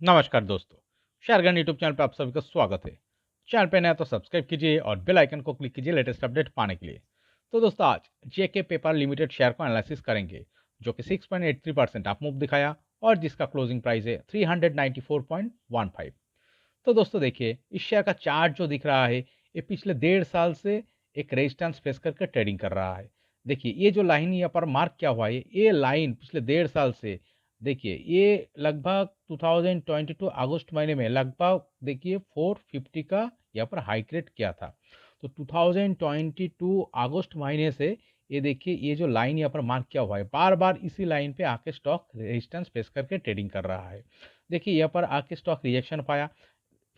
नमस्कार दोस्तों, शेयरगन YouTube channel पे आप सभी का स्वागत है। चैनल पे नया तो सब्सक्राइब कीजिए और बेल आइकन को क्लिक कीजिए लेटेस्ट अपडेट पाने के लिए। तो दोस्तों आज जेके पेपर लिमिटेड शेयर को एनालिसिस करेंगे, जो कि 6.83% अप मूव दिखाया और जिसका क्लोजिंग प्राइस है 394.15। तो दोस्तों देखिए, इस शेयर का चार्ट जो दिख रहा है, ये पिछले 1.5 साल से एक रेजिस्टेंस फेस करके ट्रेडिंग कर रहा है। देखिए, ये जो लाइन यहाँ पर मार्क किया हुआ है, ये लाइन पिछले 1.5 साल से देखिए, ये लगभग 2022 अगस्त महीने में लगभग देखिए 450 का यहाँ पर हाई क्रिएट किया था। तो 2022 अगस्त महीने से ये देखिए, ये जो लाइन यहाँ पर मार्क किया हुआ है, बार-बार इसी लाइन पे आके स्टॉक रेजिस्टेंस फेस करके ट्रेडिंग कर रहा है। देखिए, यहाँ पर आके स्टॉक रिजेक्शन पाया,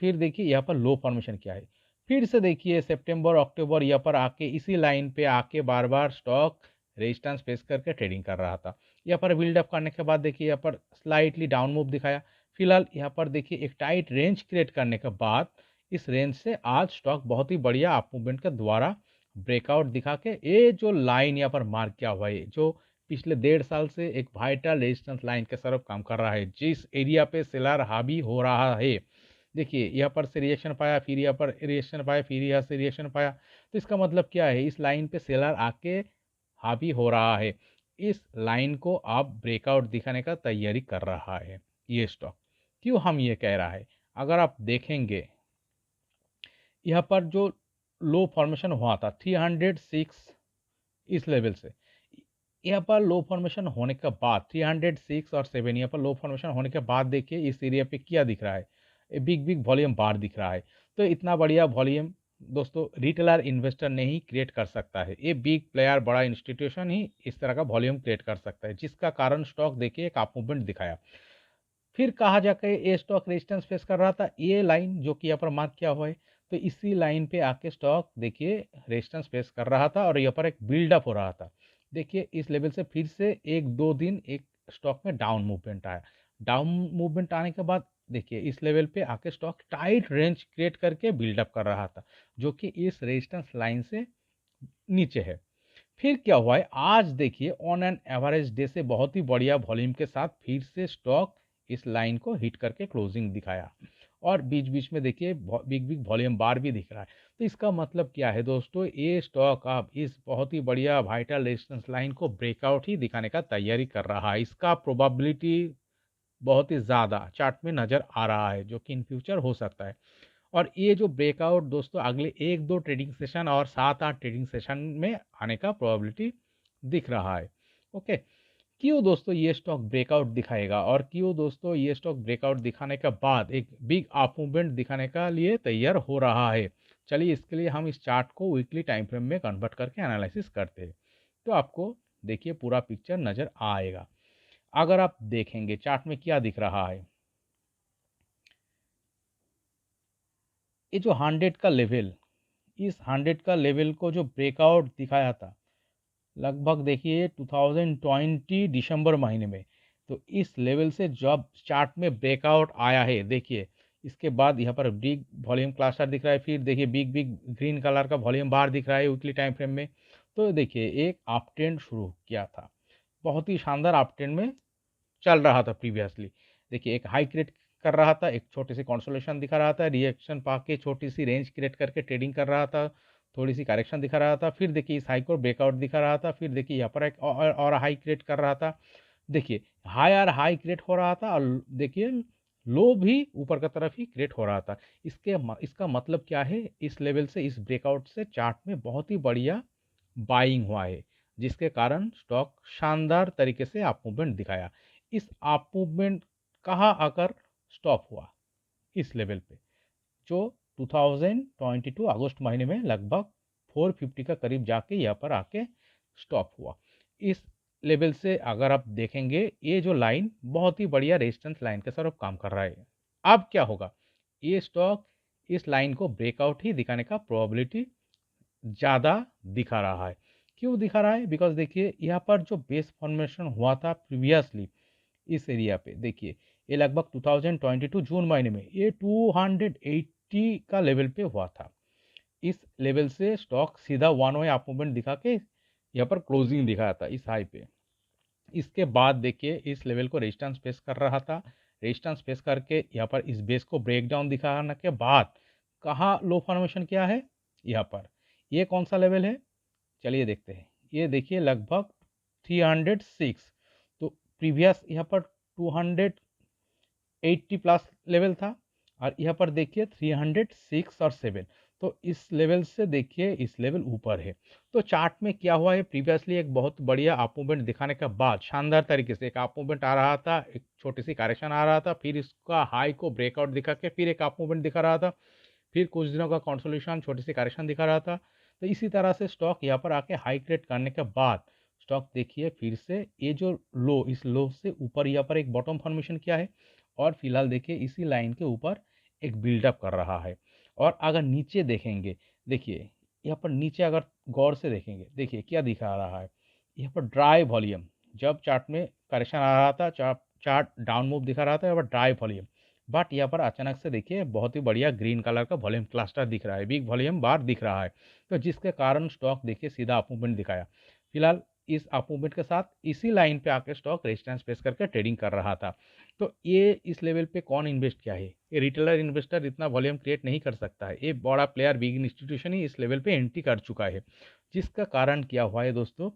फिर देखिए यहाँ पर लो फॉर्मेशन क्या है। फिर से देखिए सितंबर अक्टूबर यहाँ पर आके इसी लाइन पे आके बार बार स्टॉक रेजिस्टेंस फेस करके ट्रेडिंग कर रहा था। यहाँ पर बिल्डअप करने के बाद देखिए यहाँ पर स्लाइटली डाउन मूव दिखाया। फिलहाल यहाँ पर देखिए एक टाइट रेंज क्रिएट करने के बाद इस रेंज से आज स्टॉक बहुत ही बढ़िया अप मूवमेंट के द्वारा ब्रेकआउट दिखा के ये जो लाइन यहाँ पर मार्क किया हुआ है, जो पिछले 1.5 साल से एक वाइटल रेजिस्टेंस लाइन के तरफ काम कर रहा है, जिस एरिया पे सेलर हावी हो रहा है। देखिए यहाँ पर से रिएक्शन पाया, फिर यहाँ पर रिएक्शन पाया, फिर यहाँ से रिएक्शन पाया। तो इसका मतलब क्या है, इस लाइन पे सेलर आके हावी हो रहा है। इस लाइन को अब ब्रेकआउट दिखाने का तैयारी कर रहा है ये स्टॉक। क्यों हम ये कह रहा है, अगर आप देखेंगे यहाँ पर जो लो फॉर्मेशन हुआ था 306 इस लेवल से, यहाँ पर लो फॉर्मेशन होने के बाद 306 और 7 यहाँ पर लो फॉर्मेशन होने के बाद देखिए इस एरिया पे क्या दिख रहा है, बिग बिग वॉल्यूम बार दिख रहा है। तो इतना बढ़िया वॉल्यूम दोस्तों रिटेलर इन्वेस्टर ने ही क्रिएट कर सकता है। ये बिग प्लेयर बड़ा इंस्टीट्यूशन ही इस तरह का वॉल्यूम क्रिएट कर सकता है, जिसका कारण स्टॉक देखिए एक अप मूवमेंट दिखाया। फिर कहा जाकर ये स्टॉक रेजिस्टेंस फेस कर रहा था, ये लाइन जो कि यहाँ पर मार्क किया हुआ है। तो इसी लाइन पे आके स्टॉक देखिए रेजिस्टेंस फेस कर रहा था और यहाँ पर एक बिल्डअप हो रहा था। देखिए इस लेवल से फिर से एक दो दिन एक स्टॉक में डाउन मूवमेंट आया। डाउन मूवमेंट आने के बाद देखिए इस लेवल पे आके स्टॉक टाइट रेंज क्रिएट करके बिल्डअप कर रहा था, जो कि इस रेजिस्टेंस लाइन से नीचे है। फिर क्या हुआ है, आज देखिए ऑन एन एवरेज डे से बहुत ही बढ़िया वॉल्यूम के साथ फिर से स्टॉक इस लाइन को हिट करके क्लोजिंग दिखाया और बीच बीच में देखिए बिग बिग वॉल्यूम बार भी दिख रहा है। तो इसका मतलब क्या है दोस्तों, ये स्टॉक अब इस बहुत ही बढ़िया वाइटल रेजिस्टेंस लाइन को ब्रेकआउट ही दिखाने का तैयारी कर रहा है। इसका प्रोबेबिलिटी बहुत ही ज़्यादा चार्ट में नज़र आ रहा है, जो कि इन फ्यूचर हो सकता है। और ये जो ब्रेकआउट दोस्तों अगले 1-2 ट्रेडिंग सेशन और 7-8 ट्रेडिंग सेशन में आने का प्रोबेबिलिटी दिख रहा है। ओके, क्यों दोस्तों ये स्टॉक ब्रेकआउट दिखाएगा और क्यों दोस्तों ये स्टॉक ब्रेकआउट दिखाने के बाद एक बिग अप मूवमेंट दिखाने का लिए तैयार हो रहा है। चलिए इसके लिए हम इस चार्ट को वीकली टाइम फ्रेम में कन्वर्ट करके एनालिसिस करते हैं, तो आपको देखिए पूरा पिक्चर नज़र आएगा। अगर आप देखेंगे चार्ट में क्या दिख रहा है, ये जो 100 का लेवल, इस 100 का लेवल को जो ब्रेकआउट दिखाया था लगभग देखिए 2020 दिसंबर महीने में। तो इस लेवल से जब चार्ट में ब्रेकआउट आया है देखिए, इसके बाद यहाँ पर बिग वॉल्यूम क्लस्टर दिख रहा है, फिर देखिए बिग बिग ग्रीन कलर का वॉल्यूम बार दिख रहा है वीकली टाइम फ्रेम में। तो देखिए एक अप ट्रेंड शुरू किया था, बहुत ही शानदार अप ट्रेंड में चल रहा था प्रीवियसली। देखिए एक हाई क्रिएट कर रहा था, एक छोटे से कंसोलेशन दिखा रहा था, रिएक्शन पाके छोटी सी रेंज क्रिएट करके ट्रेडिंग कर रहा था, थोड़ी सी करेक्शन दिखा रहा था, फिर देखिए इस हाई को ब्रेकआउट दिखा रहा था, फिर देखिए यहाँ पर एक और हाई क्रिएट कर रहा था। देखिए हाई और हाई क्रिएट हो रहा था और देखिए लो भी ऊपर की तरफ ही क्रिएट हो रहा था। इसका मतलब क्या है, इस लेवल से इस ब्रेकआउट से चार्ट में बहुत ही बढ़िया बाइंग हुआ है, जिसके कारण स्टॉक शानदार तरीके से अप मूवमेंट दिखाया। इस अप मूवमेंट कहाँ आकर स्टॉप हुआ, इस लेवल पे जो 2022 अगस्त महीने में लगभग 450 का करीब जाके यहाँ पर आके स्टॉप हुआ। इस लेवल से अगर आप देखेंगे ये जो लाइन बहुत ही बढ़िया रेजिस्टेंस लाइन के तरफ काम कर रहा है। अब क्या होगा, ये स्टॉक इस लाइन को ब्रेकआउट ही दिखाने का प्रोबेबिलिटी ज़्यादा दिखा रहा है। क्यों दिखा रहा है, बिकॉज देखिए यहाँ पर जो बेस फॉर्मेशन हुआ था प्रीवियसली इस एरिया पे देखिए, ये लगभग 2022 जून महीने में ये 280 का लेवल पे हुआ था। इस लेवल से स्टॉक सीधा वन वे अप मूवमेंट दिखा के यहाँ पर क्लोजिंग दिखाया था इस हाई पे। इसके बाद देखिए इस लेवल को रेजिस्टेंस फेस कर रहा था, रेजिस्टेंस फेस करके यहाँ पर इस बेस को ब्रेक डाउन दिखाने के बाद कहाँ लो फॉर्मेशन किया है, यहाँ पर। ये कौन सा लेवल है, चलिए देखते हैं। ये देखिए लगभग 306, तो प्रीवियस यहाँ पर 280 प्लस लेवल था और यहाँ पर देखिए 306 और 7, तो इस लेवल से देखिए इस लेवल ऊपर है। तो चार्ट में क्या हुआ है, प्रीवियसली एक बहुत बढ़िया अप मूवमेंट दिखाने के बाद शानदार तरीके से एक अप मूवमेंट आ रहा था, एक छोटी सी करेक्शन आ रहा था, फिर इसका हाई को ब्रेकआउट दिखा के फिर एक अप मूवमेंट दिखा रहा था, फिर कुछ दिनों का कंसोलिडेशन छोटी सी करेक्शन दिखा रहा था। तो इसी तरह से स्टॉक यहाँ पर आके हाई क्रिएट करने के बाद स्टॉक देखिए फिर से ये जो लो, इस लो से ऊपर यहाँ पर एक बॉटम फॉर्मेशन किया है और फिलहाल देखिए इसी लाइन के ऊपर एक बिल्डअप कर रहा है। और अगर नीचे देखेंगे, देखिए यहाँ पर नीचे अगर गौर से देखेंगे, देखिए क्या दिखा रहा है, यहाँ पर ड्राई वॉल्यूम। जब चार्ट में करेक्शन आ रहा था, चार्ट डाउन मूव दिखा रहा था, यहाँ पर ड्राई वॉल्यूम, बट यहाँ पर अचानक से देखिए बहुत ही बढ़िया ग्रीन कलर का वॉल्यूम क्लस्टर दिख रहा है, बिग वॉल्यूम बार दिख रहा है। तो जिसके कारण स्टॉक देखिए सीधा अप मूवमेंट दिखाया। फिलहाल इस अप मूवमेंट के साथ इसी लाइन पे आके स्टॉक रेजिस्टेंस फेस करके ट्रेडिंग कर रहा था। तो ये इस लेवल पे कौन इन्वेस्ट किया है, ये रिटेलर इन्वेस्टर इतना वॉल्यूम क्रिएट नहीं कर सकता है, ये बड़ा प्लेयर बिग इंस्टीट्यूशन ही इस लेवल पे एंट्री कर चुका है। जिसका कारण क्या हुआ है दोस्तों,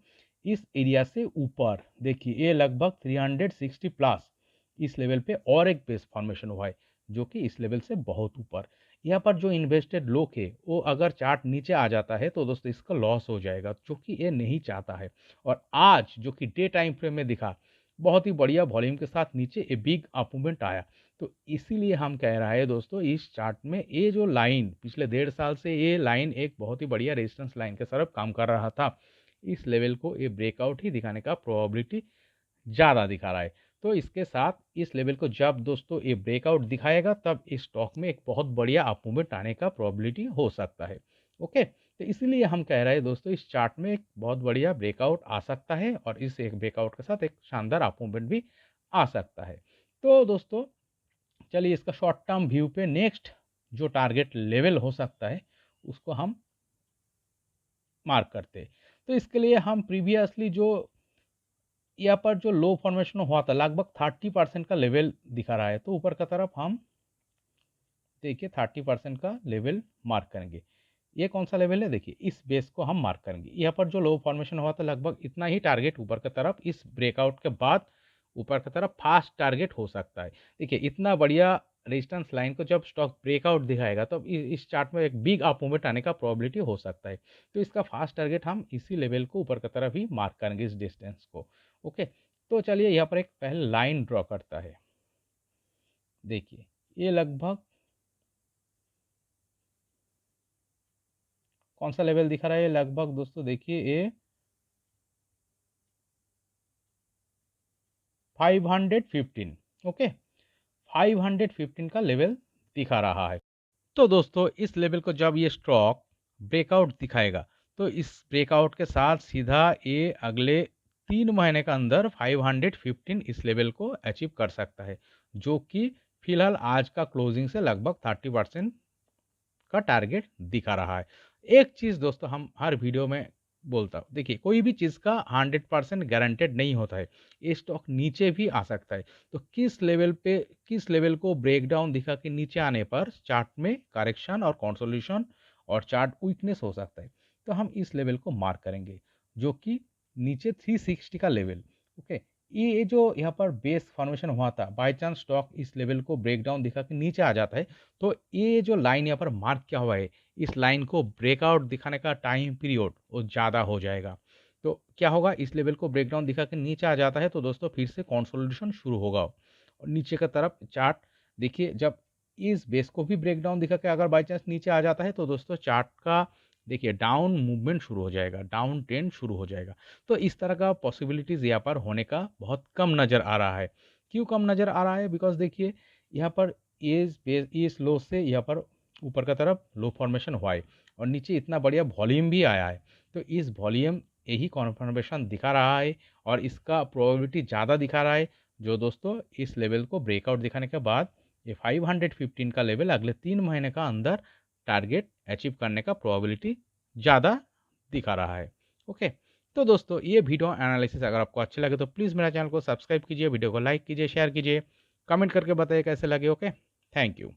इस एरिया से ऊपर देखिए ये लगभग 360 प्लस इस लेवल पे और एक बेस फॉर्मेशन हुआ है, जो कि इस लेवल से बहुत ऊपर। यहाँ पर जो इन्वेस्टेड लोग है वो अगर चार्ट नीचे आ जाता है तो दोस्तों इसका लॉस हो जाएगा, जो कि ये नहीं चाहता है। और आज जो कि डे टाइम फ्रेम में दिखा, बहुत ही बढ़िया वॉल्यूम के साथ नीचे ए बिग अप मूवमेंट आया। तो इसीलिए हम कह रहे हैं दोस्तों, इस चार्ट में ये जो लाइन पिछले 1.5 साल से ये लाइन एक बहुत ही बढ़िया रेजिस्टेंस लाइन के तरफ काम कर रहा था। इस लेवल को ये ब्रेकआउट ही दिखाने का प्रोबेबिलिटी ज़्यादा दिखा रहा है। तो इसके साथ इस लेवल को जब दोस्तों ये ब्रेकआउट दिखाएगा तब इस स्टॉक में एक बहुत बढ़िया अप मूवमेंट आने का प्रोबेबिलिटी हो सकता है। ओके, तो इसीलिए हम कह रहे हैं दोस्तों इस चार्ट में एक बहुत बढ़िया ब्रेकआउट आ सकता है और इस एक ब्रेकआउट के साथ एक शानदार अप मूवमेंट भी आ सकता है। तो दोस्तों चलिए इसका शॉर्ट टर्म व्यू पे नेक्स्ट जो टारगेट लेवल हो सकता है उसको हम मार्क करते हैं। तो इसके लिए हम प्रीवियसली जो यहाँ पर जो लो फॉर्मेशन हुआ था लगभग 30% का लेवल दिखा रहा है, तो ऊपर का तरफ हम देखिए 30% का लेवल मार्क करेंगे। ये कौन सा लेवल है, देखिए इस बेस को हम मार्क करेंगे। यहाँ पर जो लो फॉर्मेशन हुआ था लगभग इतना ही टारगेट ऊपर की तरफ इस ब्रेकआउट के बाद ऊपर की तरफ फास्ट टारगेट हो सकता है। देखिए इतना बढ़िया रेजिस्टेंस लाइन को जब स्टॉक ब्रेकआउट दिखाएगा तब इस चार्ट में एक बिग अप मूवमेंट आने का प्रोबेबिलिटी हो सकता है। तो इसका फास्ट टारगेट हम इसी लेवल को ऊपर की तरफ ही मार्क करेंगे, इस डिस्टेंस को। ओके, तो चलिए यहाँ पर एक पहले लाइन ड्रॉ करता है। देखिए ये लगभग कौन सा लेवल दिखा रहा है, लगभग दोस्तों देखिए ये 515। ओके, 515 का लेवल दिखा रहा है। तो दोस्तों इस लेवल को जब ये स्टॉक ब्रेकआउट दिखाएगा तो इस ब्रेकआउट के साथ सीधा ये अगले 3 महीने का अंदर 515 इस लेवल को अचीव कर सकता है, जो कि फिलहाल आज का क्लोजिंग से लगभग 30% का टारगेट दिखा रहा है। एक चीज़ दोस्तों हम हर वीडियो में बोलता हूँ, देखिए कोई भी चीज़ का 100% गारंटेड नहीं होता है, ये स्टॉक नीचे भी आ सकता है। तो किस लेवल को ब्रेक डाउन दिखा के नीचे आने पर चार्ट में करेक्शन और कंसोलिडेशन और चार्ट वीकनेस हो सकता है, तो हम इस लेवल को मार्क करेंगे, जो कि नीचे 360 का लेवल। ओके, ये जो यहाँ पर बेस फॉर्मेशन हुआ था, बाई चांस स्टॉक इस लेवल को ब्रेक डाउन दिखा के नीचे आ जाता है, तो ये जो लाइन यहाँ पर मार्क किया हुआ है, इस लाइन को ब्रेकआउट दिखाने का टाइम पीरियड वो ज़्यादा हो जाएगा। तो क्या होगा, इस लेवल को ब्रेकडाउन दिखा के नीचे आ जाता है तो दोस्तों फिर से कंसोलिडेशन शुरू होगा और नीचे की तरफ चार्ट देखिए जब इस बेस को भी ब्रेकडाउन दिखा के अगर बाई चांस नीचे आ जाता है तो दोस्तों चार्ट का देखिए डाउन मूवमेंट शुरू हो जाएगा, डाउन ट्रेंड शुरू हो जाएगा। तो इस तरह का पॉसिबिलिटीज़ यहाँ पर होने का बहुत कम नज़र आ रहा है। क्यों कम नज़र आ रहा है, बिकॉज देखिए यहाँ पर इस लो से यहाँ पर ऊपर का तरफ लो फॉर्मेशन हुआ है और नीचे इतना बढ़िया वॉल्यूम भी आया है। तो इस वॉल्यूम यही कॉन्फर्मेशन दिखा रहा है और इसका प्रोबेबिलिटी ज़्यादा दिखा रहा है, जो दोस्तों इस लेवल को ब्रेकआउट दिखाने के बाद ये 515 का लेवल अगले 3 महीने का अंदर टारगेट अचीव करने का प्रोबेबिलिटी ज़्यादा दिखा रहा है। ओके, तो दोस्तों ये वीडियो एनालिसिस अगर आपको अच्छे लगे तो प्लीज़ मेरा चैनल को सब्सक्राइब कीजिए, वीडियो को लाइक कीजिए, शेयर कीजिए कमेंट करके बताइए कैसे लगे। Okay, thank you.